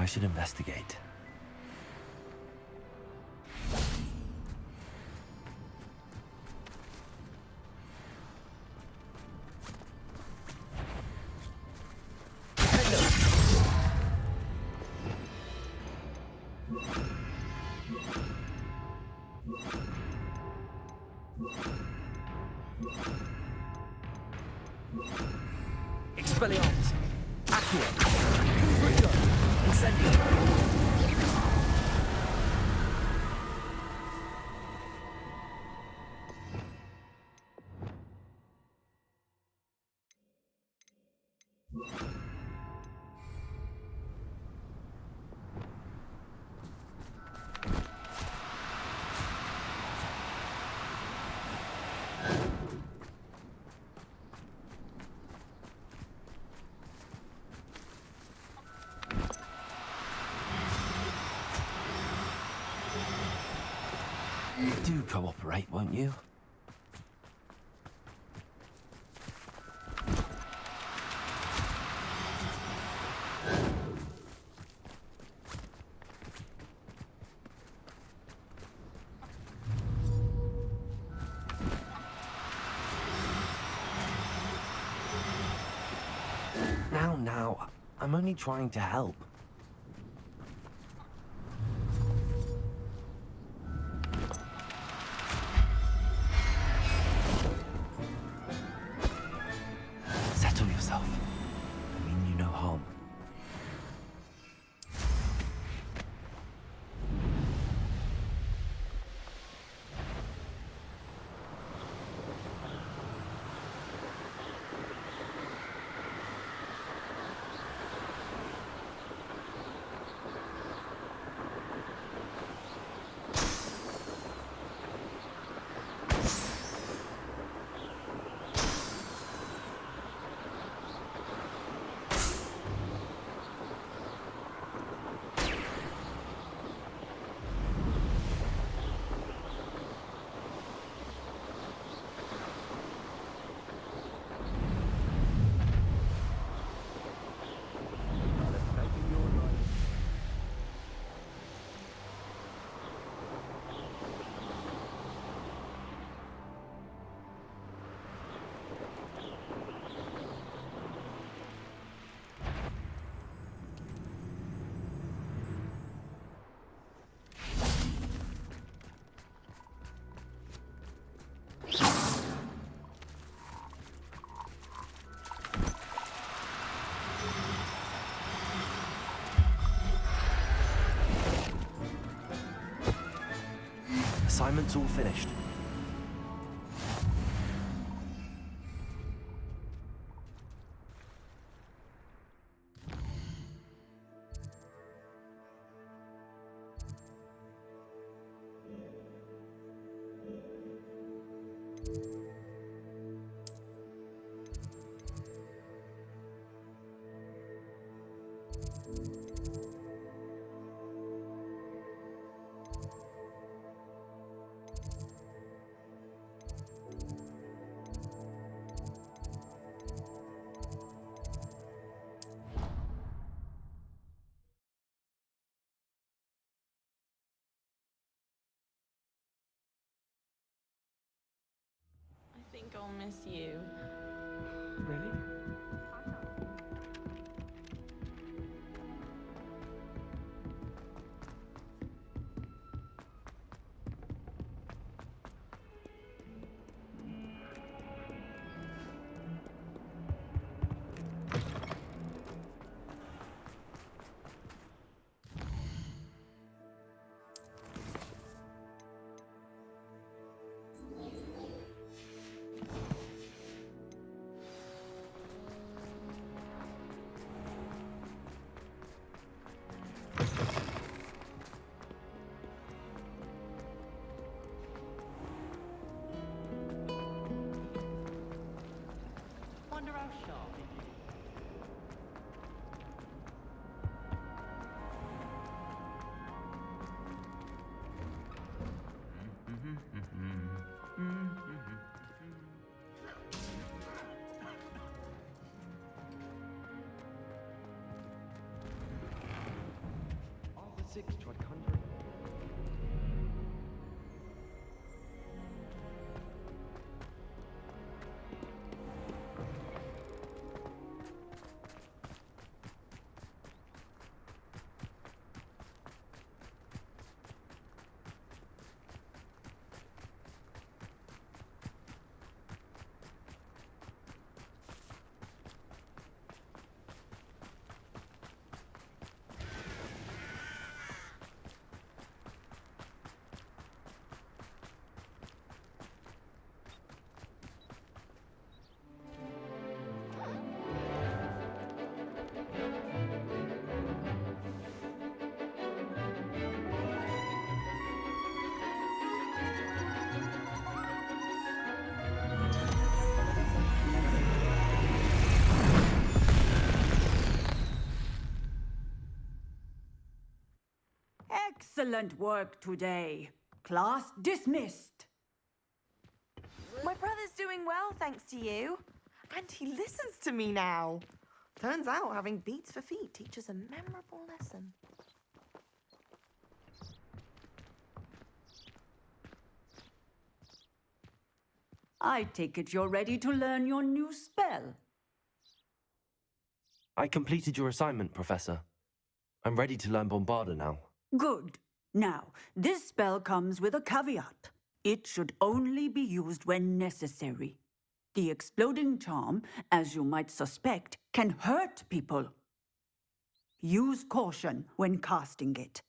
I should investigate. Expelliarmus! Accio! Constrictor! Incendio! Do cooperate, won't you? Now, I'm only trying to help. Settle yourself. I mean you no harm. Assignment's all finished. I think I'll miss you. Really? Excellent work today. Class dismissed. My brother's doing well, thanks to you. And he listens to me now. Turns out having beats for feet teaches a memorable lesson. I take it you're ready to learn your new spell. I completed your assignment, Professor. I'm ready to learn Bombarda now. Good. Now, this spell comes with a caveat. It should only be used when necessary. The exploding charm, as you might suspect, can hurt people. Use caution when casting it.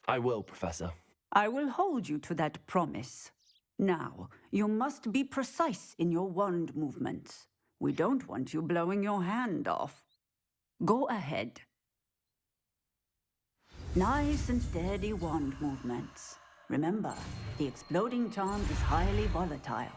I will, Professor. I will hold you to that promise. Now, you must be precise in your wand movements. We don't want you blowing your hand off. Go ahead. Nice and steady wand movements. Remember, the exploding charm is highly volatile.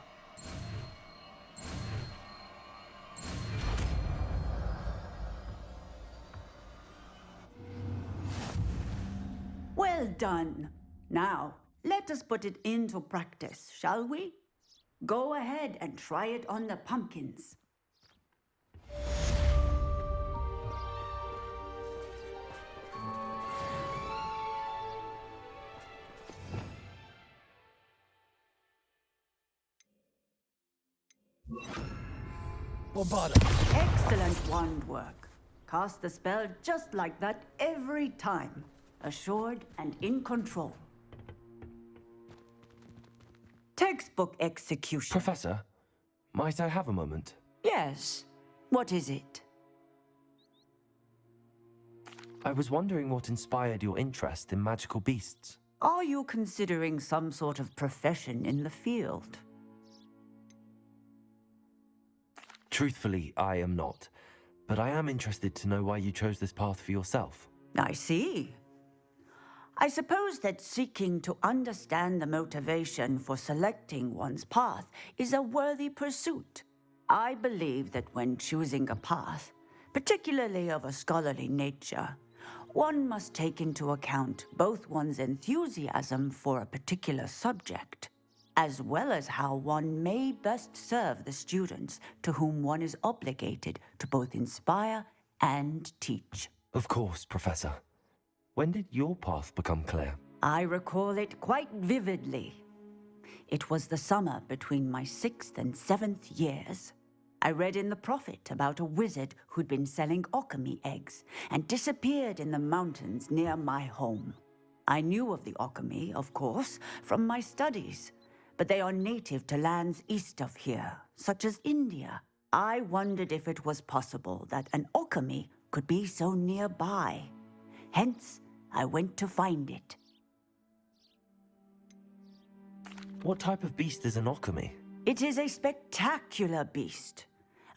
Well done. Now, let us put it into practice, shall we? Go ahead and try it on the pumpkins. Bombarda! Excellent wand work. Cast the spell just like that every time. Assured and in control. Textbook execution. Professor, might I have a moment? Yes. What is it? I was wondering what inspired your interest in magical beasts. Are you considering some sort of profession in the field? Truthfully, I am not. But I am interested to know why you chose this path for yourself. I see. I suppose that seeking to understand the motivation for selecting one's path is a worthy pursuit. I believe that when choosing a path, particularly of a scholarly nature, one must take into account both one's enthusiasm for a particular subject, as well as how one may best serve the students to whom one is obligated to both inspire and teach. Of course, Professor. When did your path become clear? I recall it quite vividly. It was the summer between my 6th and 7th years. I read in the Prophet about a wizard who'd been selling alchemy eggs and disappeared in the mountains near my home. I knew of the alchemy, of course, from my studies, but they are native to lands east of here, such as India. I wondered if it was possible that an alchemy could be so nearby. Hence, I went to find it. What type of beast is an alchemy? It is a spectacular beast.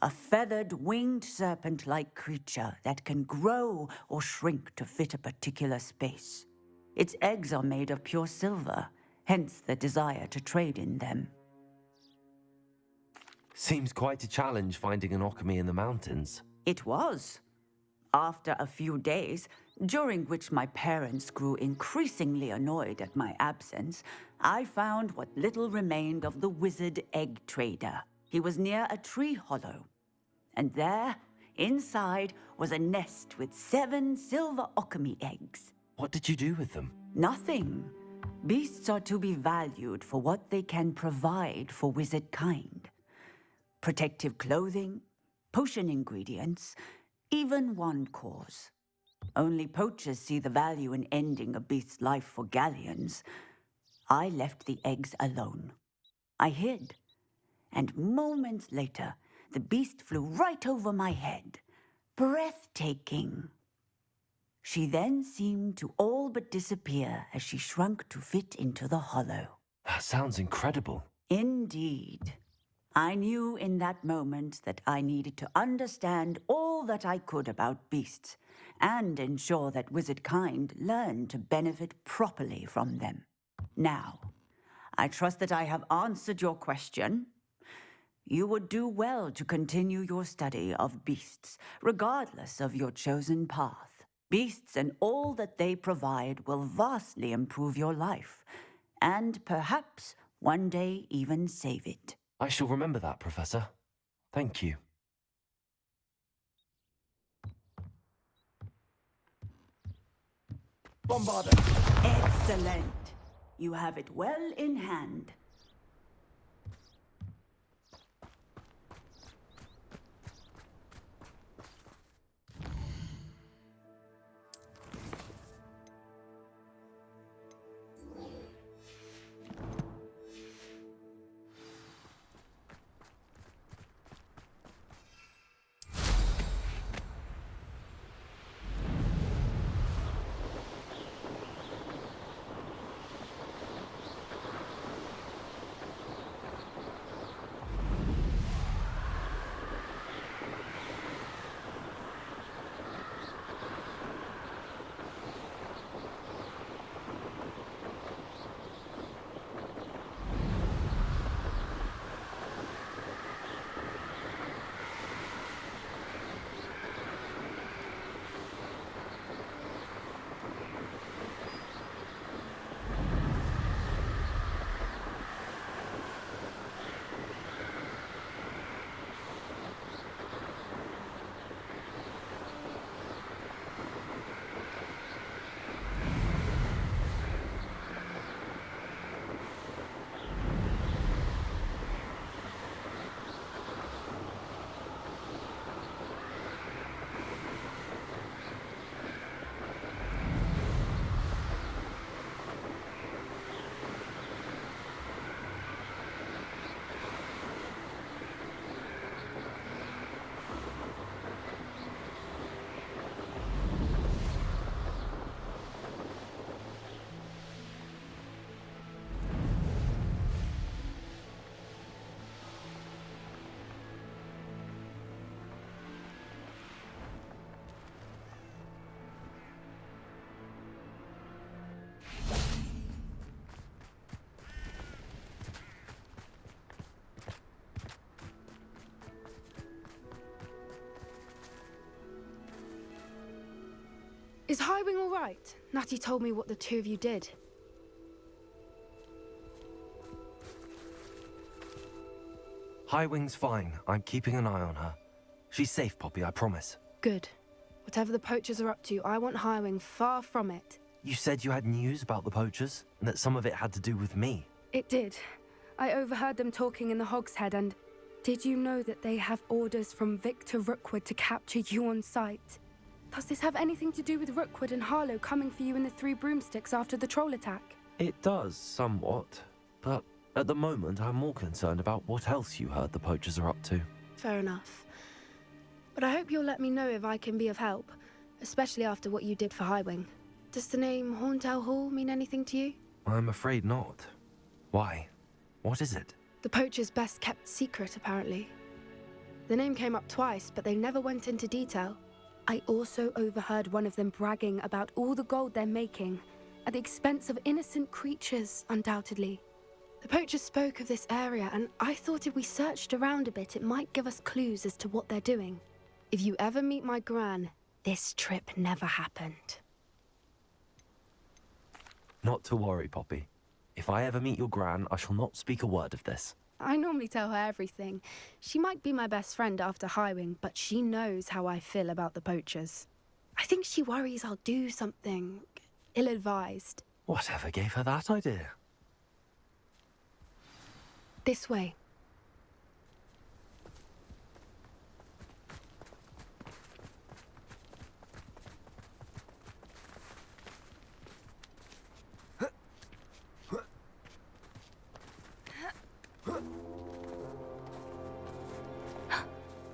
A feathered, winged serpent-like creature that can grow or shrink to fit a particular space. Its eggs are made of pure silver, hence the desire to trade in them. Seems quite a challenge finding an alchemy in the mountains. It was. After a few days, during which my parents grew increasingly annoyed at my absence, I found what little remained of the wizard egg trader. He was near a tree hollow. And there, inside, was a nest with 7 silver alchemy eggs. What did you do with them? Nothing. Beasts are to be valued for what they can provide for wizard kind. Protective clothing, potion ingredients, even wand cores. Only poachers see the value in ending a beast's life for galleons. I left the eggs alone. I hid, and moments later, the beast flew right over my head. Breathtaking. She then seemed to all but disappear as she shrunk to fit into the hollow. That sounds incredible. Indeed. I knew in that moment that I needed to understand all that I could about beasts and ensure that wizard kind learned to benefit properly from them. Now, I trust that I have answered your question. You would do well to continue your study of beasts, regardless of your chosen path. Beasts and all that they provide will vastly improve your life, and perhaps one day even save it. I shall remember that, Professor. Thank you. Bombarder! Excellent. You have it well in hand. Is Highwing all right? Natty told me what the two of you did. Highwing's fine. I'm keeping an eye on her. She's safe, Poppy, I promise. Good. Whatever the poachers are up to, I want Highwing far from it. You said you had news about the poachers, and that some of it had to do with me. It did. I overheard them talking in the Hogshead, and did you know that they have orders from Victor Rookwood to capture you on sight? Does this have anything to do with Rookwood and Harlow coming for you in the Three Broomsticks after the troll attack? It does, somewhat. But at the moment, I'm more concerned about what else you heard the poachers are up to. Fair enough. But I hope you'll let me know if I can be of help, especially after what you did for Highwing. Does the name Horntail Hall mean anything to you? I'm afraid not. Why? What is it? The poachers' best kept secret, apparently. The name came up twice, but they never went into detail. I also overheard one of them bragging about all the gold they're making, at the expense of innocent creatures, undoubtedly. The poachers spoke of this area, and I thought if we searched around a bit, it might give us clues as to what they're doing. If you ever meet my gran, this trip never happened. Not to worry, Poppy. If I ever meet your gran, I shall not speak a word of this. I normally tell her everything. She might be my best friend after Highwing, but she knows how I feel about the poachers. I think she worries I'll do something ill-advised. Whatever gave her that idea? This way.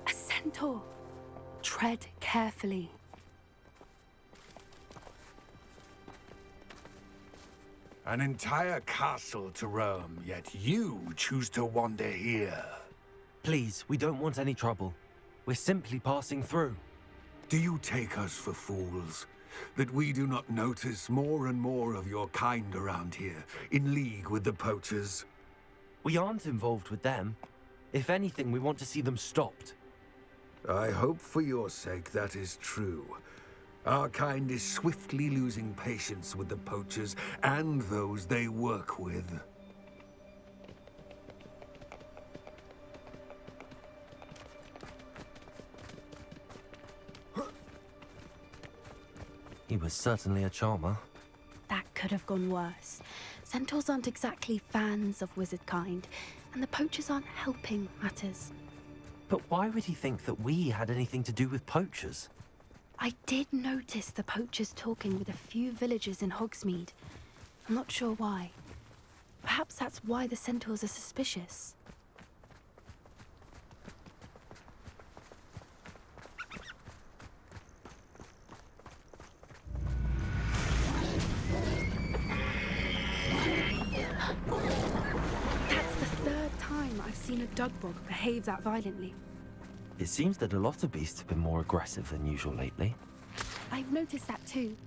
A centaur. Tread carefully. An entire castle to roam, yet you choose to wander here. Please, we don't want any trouble. We're simply passing through. Do you take us for fools? That we do not notice more and more of your kind around here, in league with the poachers? We aren't involved with them. If anything, we want to see them stopped. I hope for your sake that is true. Our kind is swiftly losing patience with the poachers and those they work with. He was certainly a charmer. That could have gone worse. Centaurs aren't exactly fans of wizard kind, and the poachers aren't helping matters. But why would he think that we had anything to do with poachers? I did notice the poachers talking with a few villagers in Hogsmeade. I'm not sure why. Perhaps that's why the centaurs are suspicious. That's the third time I've seen a dugbog behave that violently. It seems that a lot of beasts have been more aggressive than usual lately. I've noticed that too.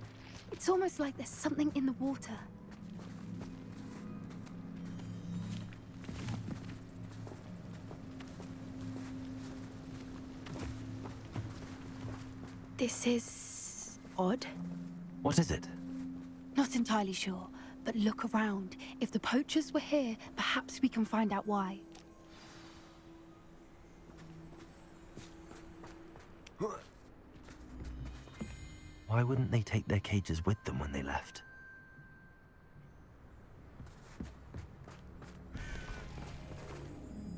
It's almost like there's something in the water. This is odd. What is it? Not entirely sure, but look around. If the poachers were here, perhaps we can find out why. Why wouldn't they take their cages with them when they left?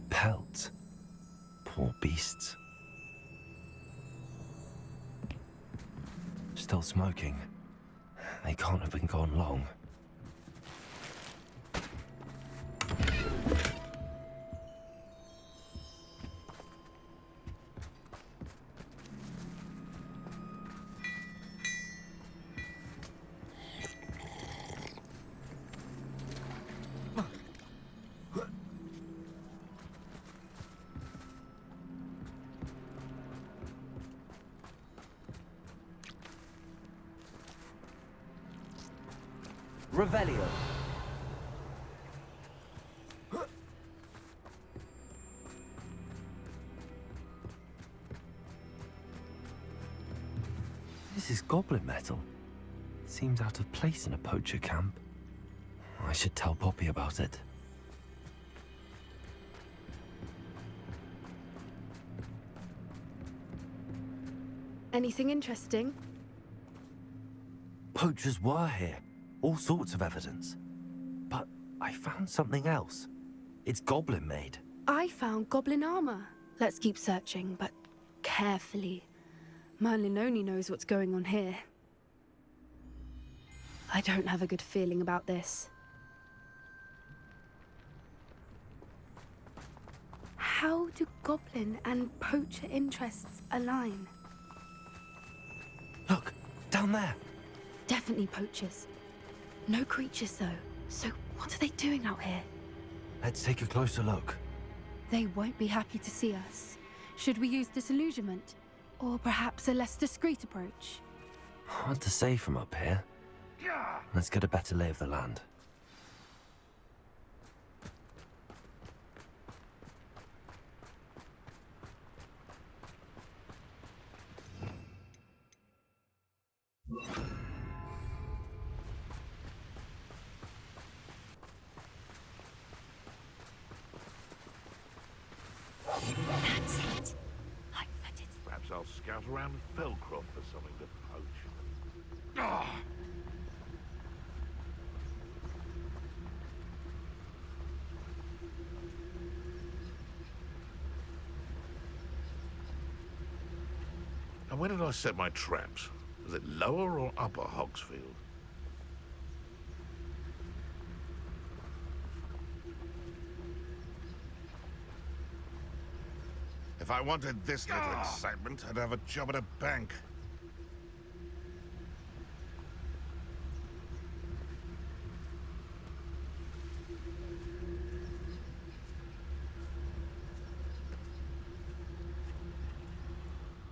Pelt. Poor beasts. Still smoking. They can't have been gone long. Revelio. This is goblin metal. Seems out of place in a poacher camp. I should tell Poppy about it. Anything interesting? Poachers were here. All sorts of evidence. But I found something else. It's goblin made. I found goblin armor. Let's keep searching, but carefully. Merlin only knows what's going on here. I don't have a good feeling about this. How do goblin and poacher interests align? Look, down there. Definitely poachers. No creatures, though. So what are they doing out here? Let's take a closer look. They won't be happy to see us. Should we use disillusionment? Or perhaps a less discreet approach? Hard to say from up here. Let's get a better lay of the land. That's it. I bet it's... Perhaps I'll scout around Felcroft for something to poach. Ah! And where did I set my traps? Was it lower or upper Hogsfield? If I wanted this little excitement, I'd have a job at a bank.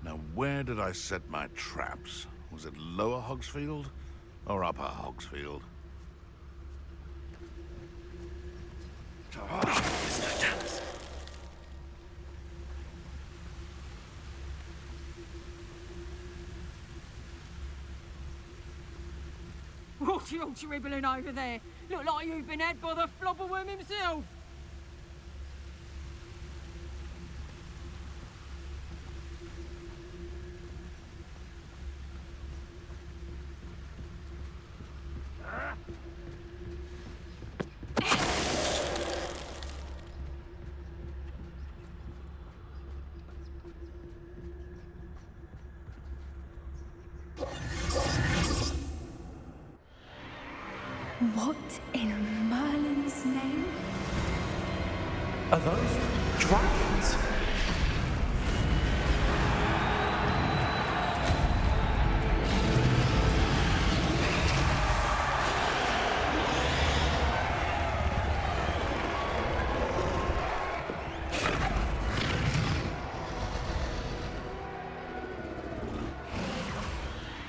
Now, where did I set my traps? Was it lower Hogsfield or upper Hogsfield? What are you dribbling over there? Look like you've been had by the flopperworm himself. What in Merlin's name? Are those dragons?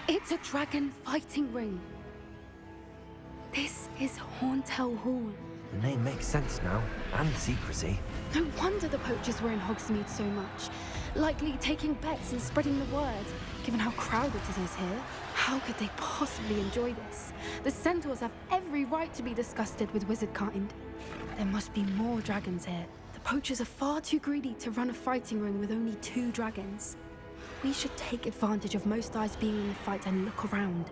It's a dragon fighting ring. This is Hauntel Hall. The name makes sense now, and secrecy. No wonder the poachers were in Hogsmeade so much. Likely taking bets and spreading the word, given how crowded it is here. How could they possibly enjoy this? The centaurs have every right to be disgusted with wizard kind. There must be more dragons here. The poachers are far too greedy to run a fighting ring with only 2 dragons. We should take advantage of most eyes being in the fight and look around.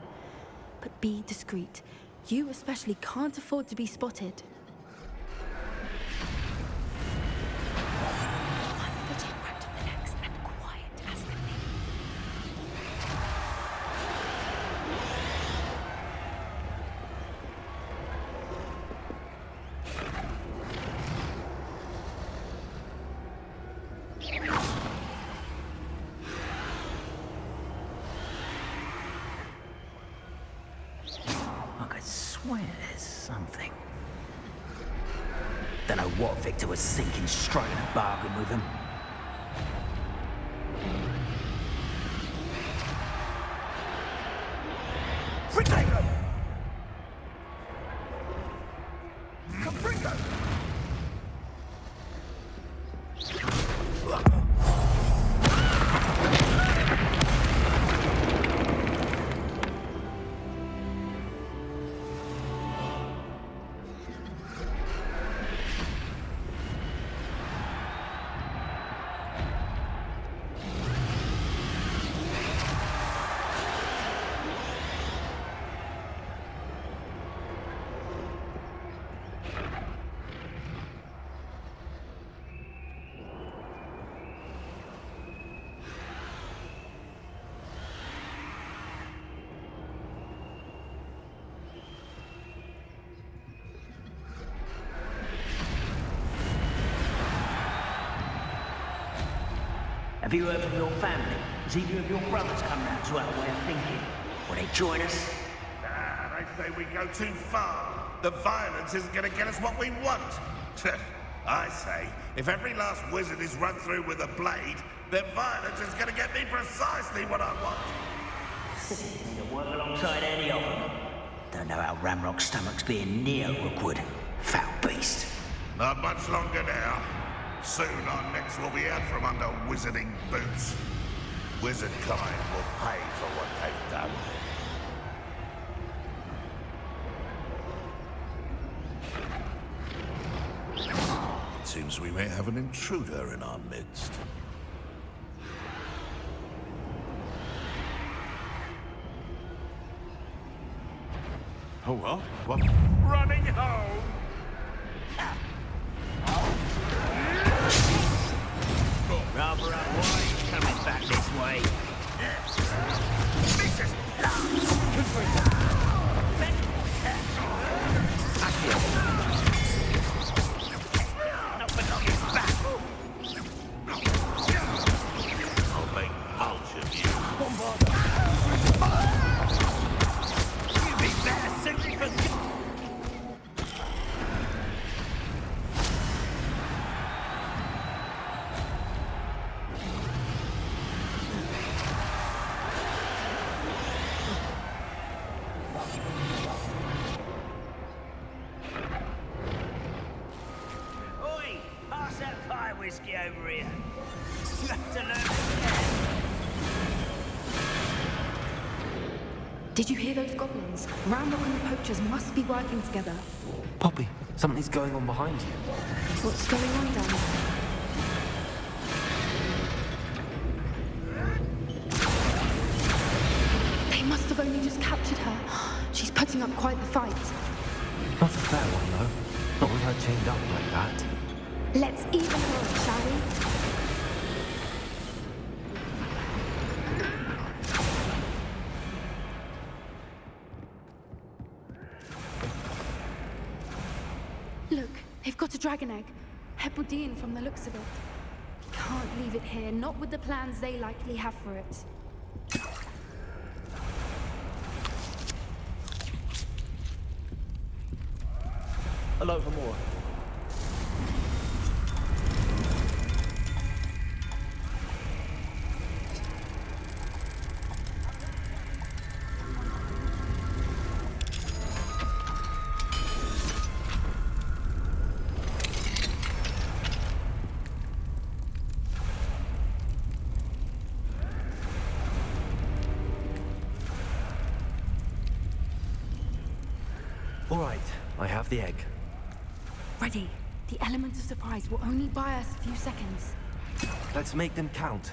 But be discreet. You especially can't afford to be spotted. One foot in front of the next and quiet as can be. I could swear there's something. Don't know what Victor was thinking, striking a bargain with him. Retake him! Cabringo! Have you heard from your family? Has either of your brothers come round to our way of thinking? Will they join us? Nah, they say we go too far. The violence isn't going to get us what we want. I say, if every last wizard is run through with a blade, then violence is going to get me precisely what I want. You'll work alongside any of them. Don't know how Ramrock's stomach's being near Rookwood. Foul beast. Not much longer now. Soon our necks will be out from under wizarding boots. Wizard kind will pay for what they've done. It seems we may have an intruder in our midst. Oh, well? What? Running home! Rather unwise coming back this way. Not for knocking back. I'll make mulch of you. You'd be better simply for... Oi! Pass that fire whiskey over here. You have to learn to care. Did you hear those goblins? Ramrock and the poachers must be working together. Poppy, something's going on behind you. What's going on down there? They must have only just captured her. She's putting up quite the fight. Not a fair one, though. Not with her chained up like that. Let's even her up, shall we? Look, they've got a dragon egg. Hebridean from the looks of it. Can't leave it here, not with the plans they likely have for it. Hello, Hamura. All right, I have the egg. Ready. The element of surprise will only buy us a few seconds. Let's make them count.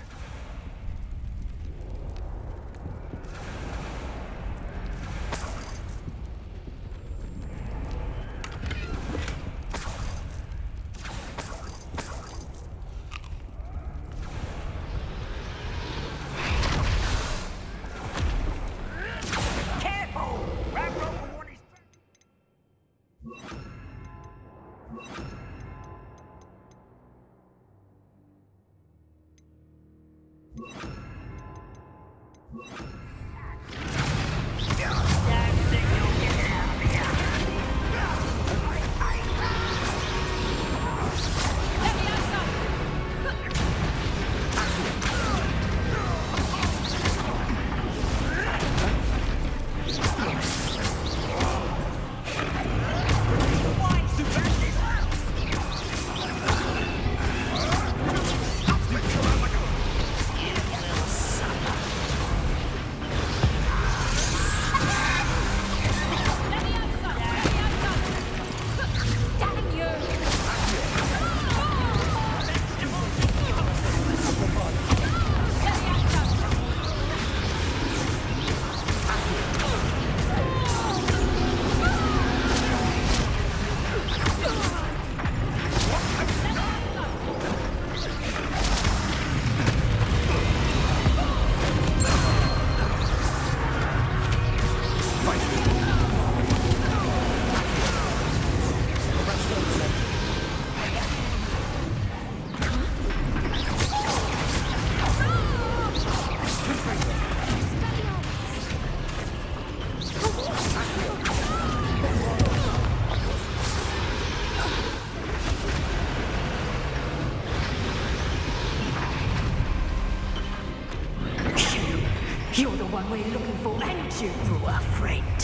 You're the one we're looking for, ain't you, Brewer friend?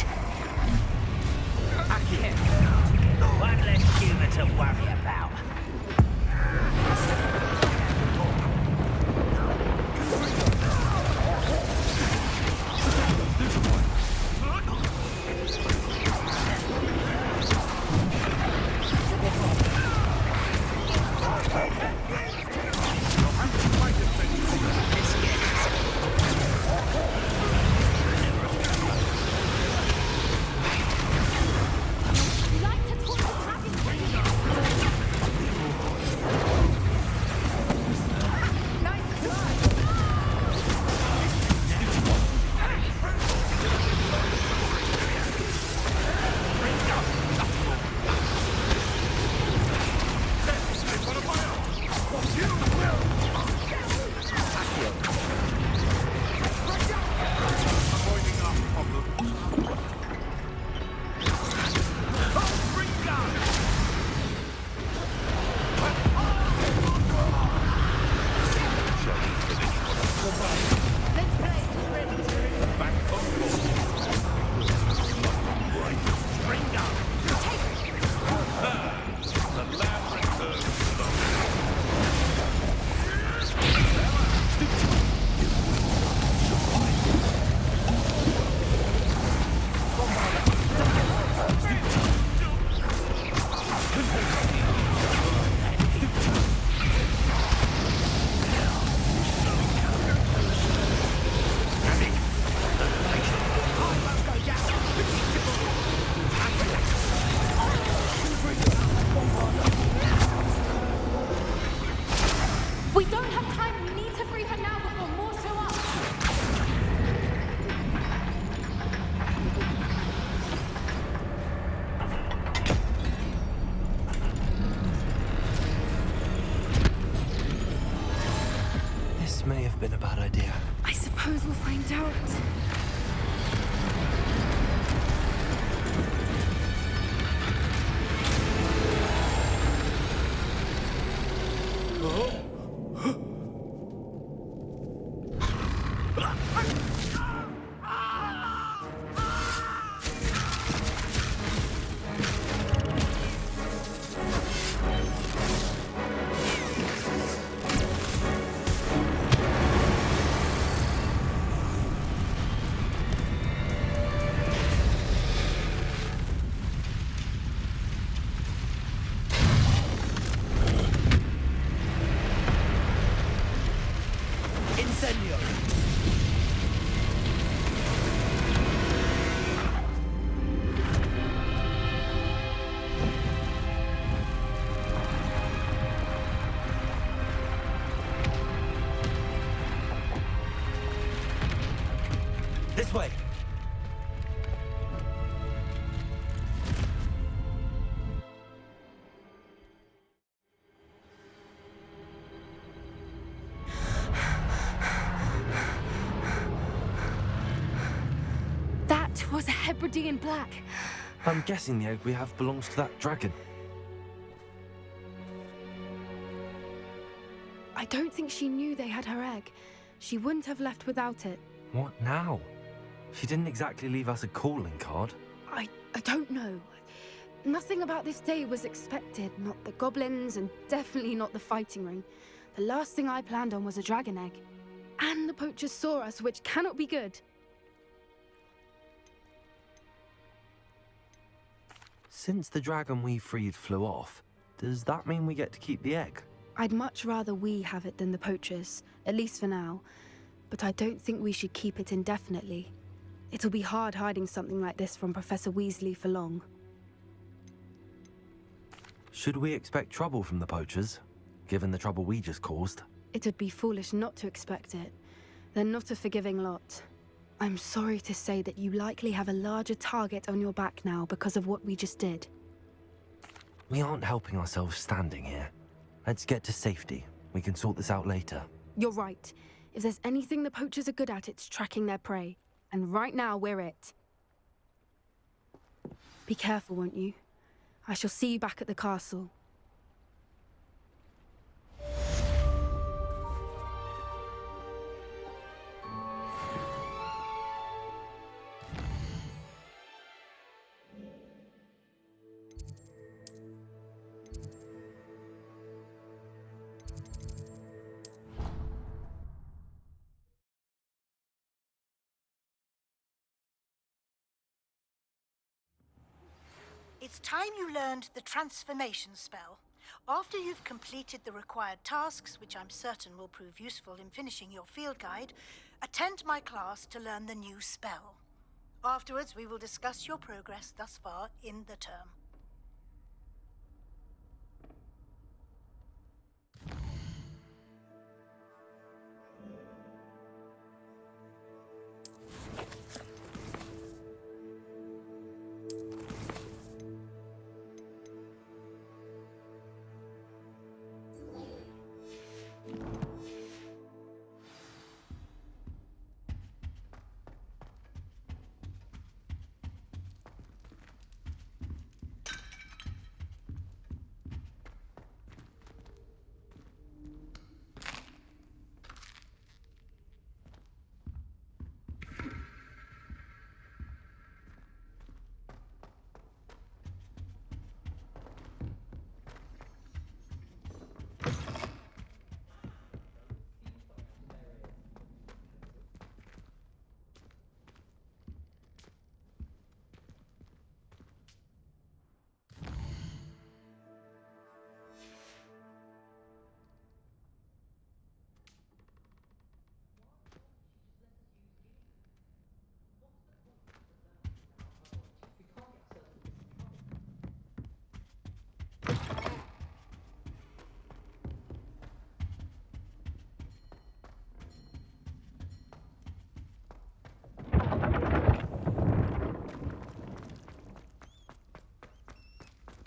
One less human to worry about. have been a bad idea. I suppose we'll find out. Incendio! This way! That was a Hebridean black. I'm guessing the egg we have belongs to that dragon. I don't think she knew they had her egg. She wouldn't have left without it. What now? She didn't exactly leave us a calling card. I don't know. Nothing about this day was expected. Not the goblins, and definitely not the fighting ring. The last thing I planned on was a dragon egg. And the poachers saw us, which cannot be good. Since the dragon we freed flew off, does that mean we get to keep the egg? I'd much rather we have it than the poachers, at least for now. But I don't think we should keep it indefinitely. It'll be hard hiding something like this from Professor Weasley for long. Should we expect trouble from the poachers, given the trouble we just caused? It'd be foolish not to expect it. They're not a forgiving lot. I'm sorry to say that you likely have a larger target on your back now because of what we just did. We aren't helping ourselves standing here. Let's get to safety. We can sort this out later. You're right. If there's anything the poachers are good at, it's tracking their prey. And right now, we're it. Be careful, won't you? I shall see you back at the castle. It's time you learned the transformation spell. After you've completed the required tasks, which I'm certain will prove useful in finishing your field guide, attend my class to learn the new spell. Afterwards, we will discuss your progress thus far in the term.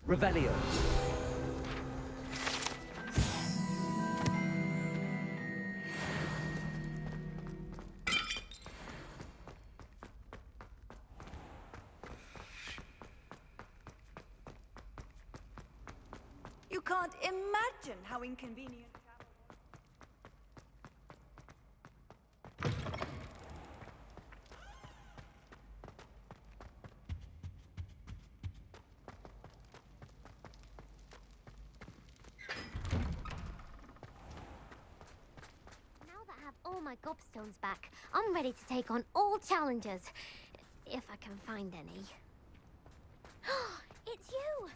Revelio. can't imagine how inconvenient travel was. Now that I have all my gobstones back, I'm ready to take on all challenges. If I can find any. It's you!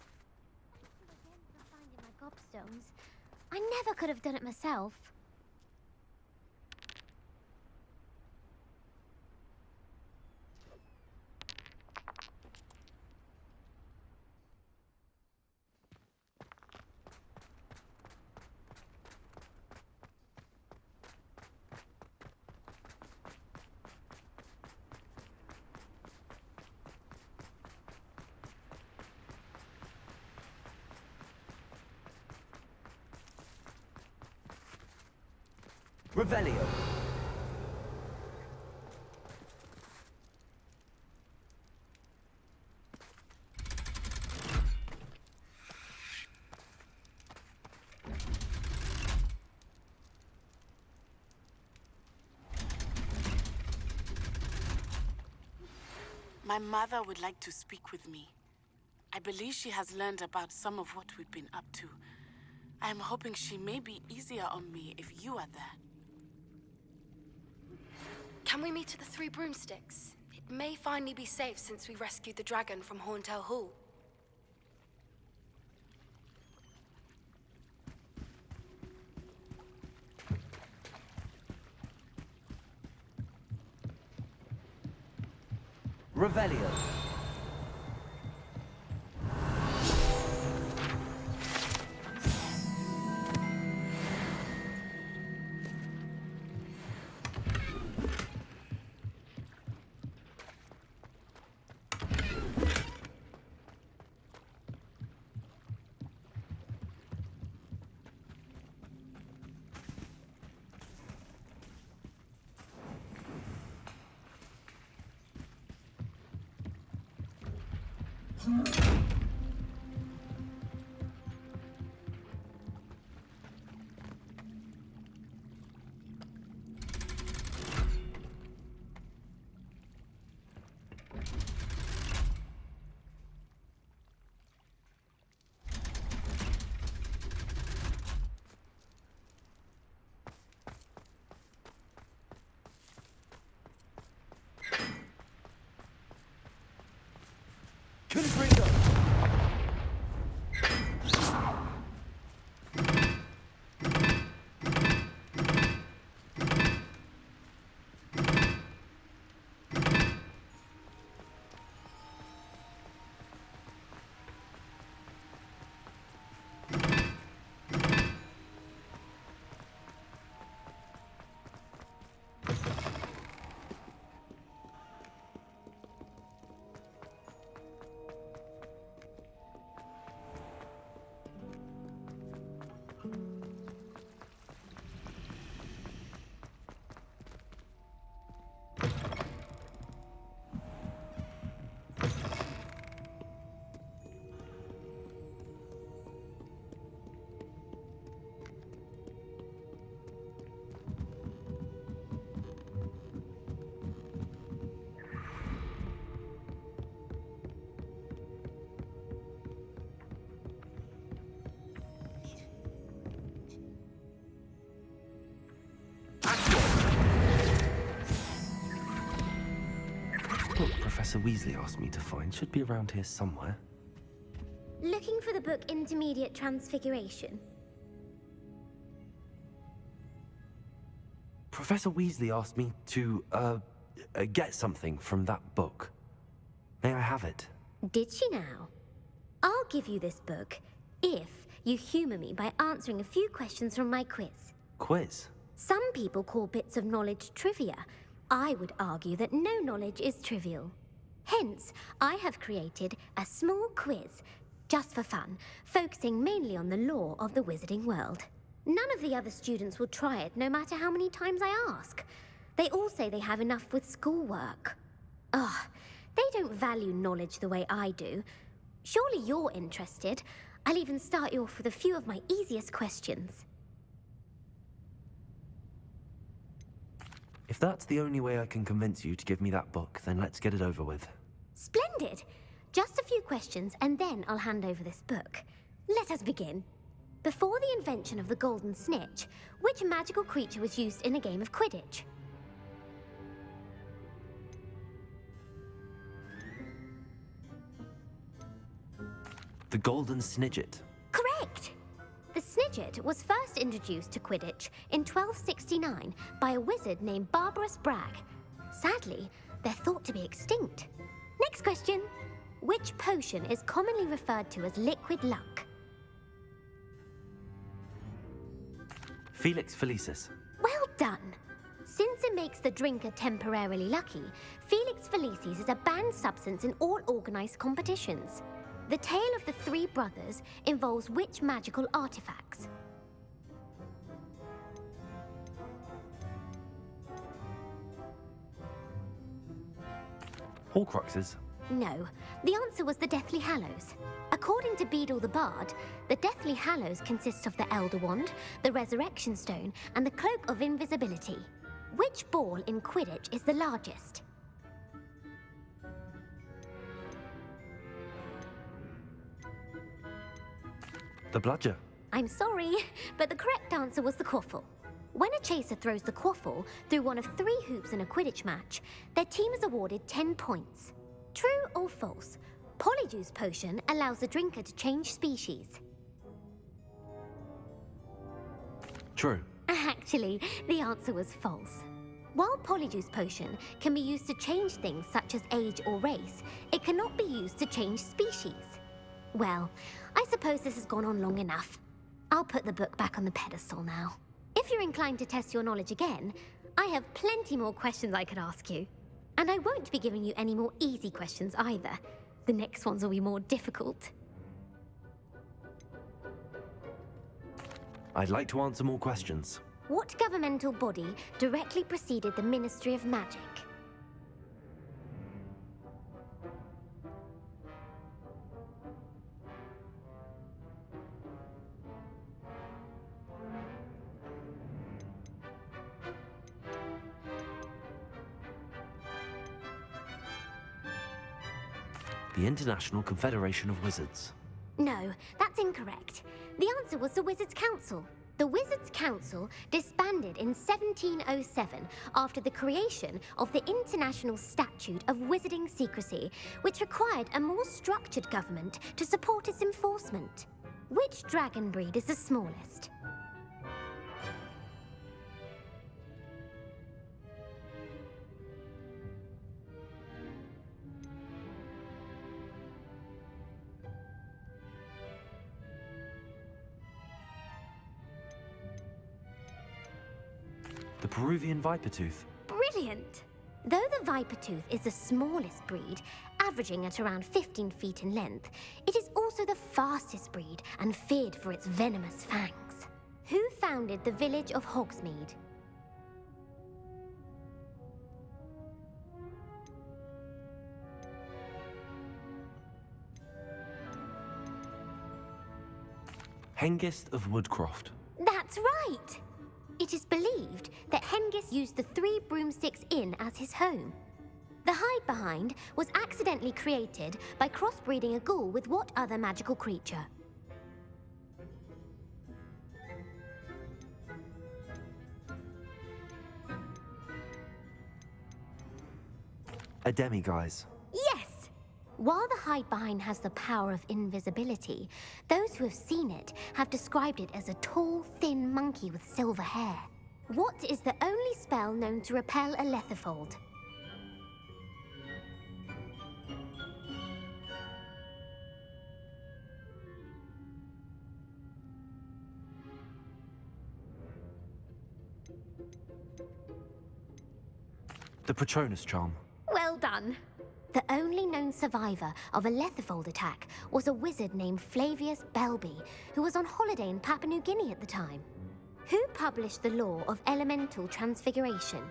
Thank you again for finding my gobstones. I never could have done it myself. Revelio. My mother would like to speak with me. I believe she has learned about some of what we've been up to. I am hoping she may be easier on me if you are there. Can we meet at the Three Broomsticks? It may finally be safe since we rescued the dragon from Horntail Hall. Revelio. Confringo. Book Professor Weasley asked me to find should be around here somewhere. Looking for the book Intermediate Transfiguration. Professor Weasley asked me to, get something from that book. May I have it? Did she now? I'll give you this book if you humor me by answering a few questions from my quiz. Quiz? Some people call bits of knowledge trivia. I would argue that no knowledge is trivial. Hence, I have created a small quiz, just for fun, focusing mainly on the lore of the wizarding world. None of the other students will try it, no matter how many times I ask. They all say they have enough with schoolwork. Ugh, they don't value knowledge the way I do. Surely you're interested. I'll even start you off with a few of my easiest questions. If that's the only way I can convince you to give me that book, then let's get it over with. Splendid! Just a few questions, and then I'll hand over this book. Let us begin. Before the invention of the golden snitch, which magical creature was used in a game of Quidditch? The golden snidget. Correct! The snidget was first introduced to Quidditch in 1269 by a wizard named Barbarous Bragg. Sadly, they're thought to be extinct. Next question. Which potion is commonly referred to as liquid luck? Felix Felicis. Well done! Since it makes the drinker temporarily lucky, Felix Felicis is a banned substance in all organized competitions. The tale of the three brothers involves which magical artifacts? Horcruxes. No, the answer was the Deathly Hallows. According to Beadle the Bard, the Deathly Hallows consists of the Elder Wand, the Resurrection Stone, and the Cloak of Invisibility. Which ball in Quidditch is the largest? The bludger. I'm sorry, but the correct answer was the quaffle. When a chaser throws the quaffle through one of 3 hoops in a Quidditch match, their team is awarded 10 points. True or false? Polyjuice Potion allows the drinker to change species. True. Actually, the answer was false. While Polyjuice Potion can be used to change things such as age or race, it cannot be used to change species. Well, I suppose this has gone on long enough. I'll put the book back on the pedestal now. If you're inclined to test your knowledge again, I have plenty more questions I could ask you. And I won't be giving you any more easy questions either. The next ones will be more difficult. I'd like to answer more questions. What governmental body directly preceded the Ministry of Magic? The International Confederation of Wizards. No, that's incorrect. The answer was the Wizards' Council. The Wizards' Council disbanded in 1707 after the creation of the International Statute of Wizarding Secrecy, which required a more structured government to support its enforcement. Which dragon breed is the smallest? The Peruvian Vipertooth. Brilliant! Though the Vipertooth is the smallest breed, averaging at around 15 feet in length, it is also the fastest breed and feared for its venomous fangs. Who founded the village of Hogsmeade? Hengist of Woodcroft. That's right! It is believed that Hengist used the 3 Broomsticks Inn as his home. The hide-behind was accidentally created by crossbreeding a ghoul with what other magical creature? A demiguise. Yes! While the hide-behind has the power of invisibility, those who have seen it have described it as a tall, thin monkey with silver hair. What is the only spell known to repel a lethifold? The Patronus charm. Well done! The only known survivor of a lethifold attack was a wizard named Flavius Belby, who was on holiday in Papua New Guinea at the time. Who published the law of elemental transfiguration?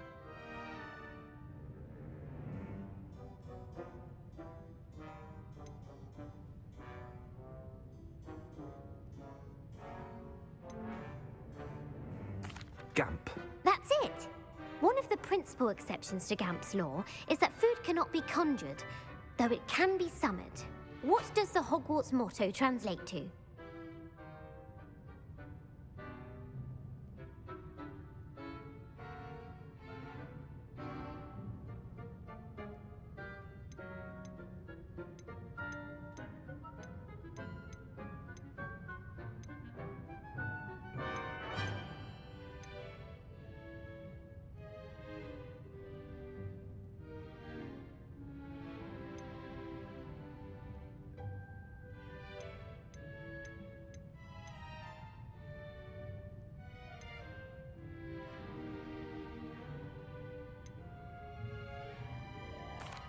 principal exceptions to Gamp's law is that food cannot be conjured, though it can be summoned. What does the Hogwarts motto translate to?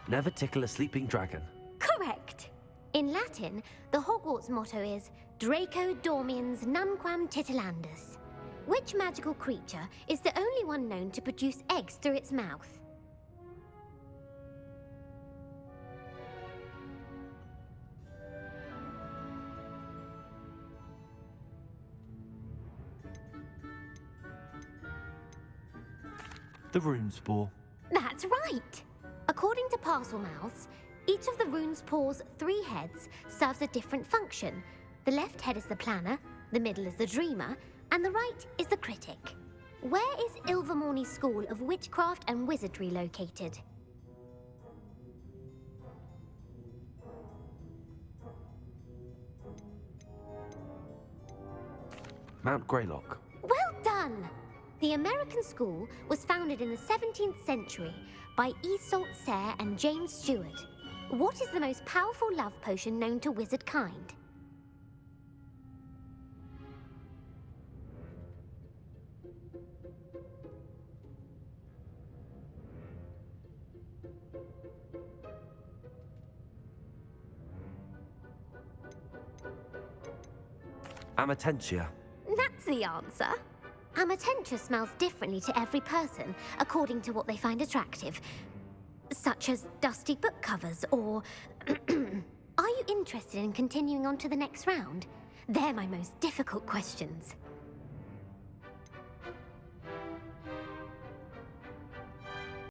Never tickle a sleeping dragon. Correct. In Latin, the Hogwarts motto is Draco Dormiens Nunquam Titilandus. Which magical creature is the only one known to produce eggs through its mouth? The rune spore. That's right! According to Parselmouths, each of the rune's paws' 3 heads serves a different function. The left head is the planner, the middle is the dreamer, and the right is the critic. Where is Ilvermorny's School of Witchcraft and Wizardry located? Mount Greylock. Well done! The American school was founded in the 17th century by Iseult Sayre and James Stewart. What is the most powerful love potion known to wizard kind? Amatentia. That's the answer. Amatentia smells differently to every person, according to what they find attractive, such as dusty book covers or... Are you interested in continuing on to the next round? They're my most difficult questions.